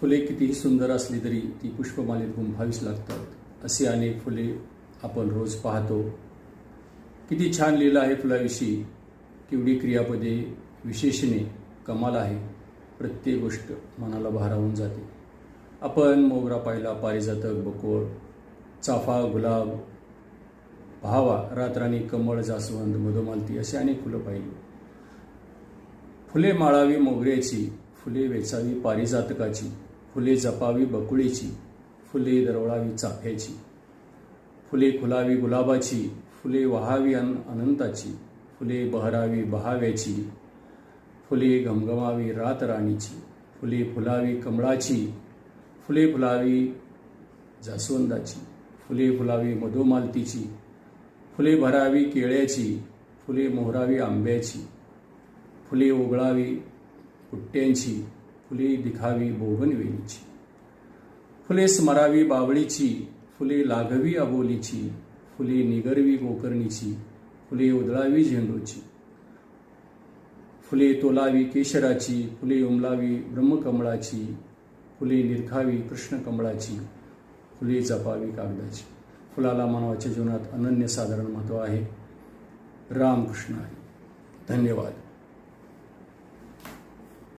फुले कितीही सुंदर असली तरी ती पुष्पमालेत गुंफावीच लागतात. अशी अनेक फुले आपण रोज पाहतो. किती छान लिहिलं आहे फुलाविषयी. केवढी क्रियापदे, विशेषणे कमाल आहे. प्रत्येक गोष्ट मनाला भारावून जाते. आपण मोगरा पाहिला, पारिजातक, बकोळ, चाफा, गुलाब, पहावा, रातराणी, कमळ, जास्वंद, मधुमालती अशी अनेक फुलं पाहिली. फुले माळावी मोगऱ्याची, फुले वेचावी पारिजातकाची, फुले जपावी बकुळीची, फुले दरवळावी चाफ्याची, फुले खुलावी गुलाबाची, फुले वहावी अनंताची, फुले बहरावी बहाव्याची, फुले घमघमावी रातराणीची, फुले फुलावी कमळाची, फुले फुलावी जास्वंदाची, फुले फुलावी मधुमालतीची, फुले भरावी केळ्याची, फुले मोहरावी आंब्याची, फुले उगळावी पुट्ट्यांची, फुले दिखावी बोगनवेलीची, फुले स्मरावी बावळीची, फुले लाघवी अबोलीची, फुले निगरवी गोकर्णीची, फुले उधळावी झेंडूची, फुले तोलावी केशराची, फुले उमलावी ब्रह्मकमळाची, फुले निरखावी कृष्णकमळाची, फुले जपावी कागदाची. फुलाला मानवाच्या जीवनात अनन्यसाधारण महत्त्व आहे. रामकृष्ण आहे. धन्यवाद.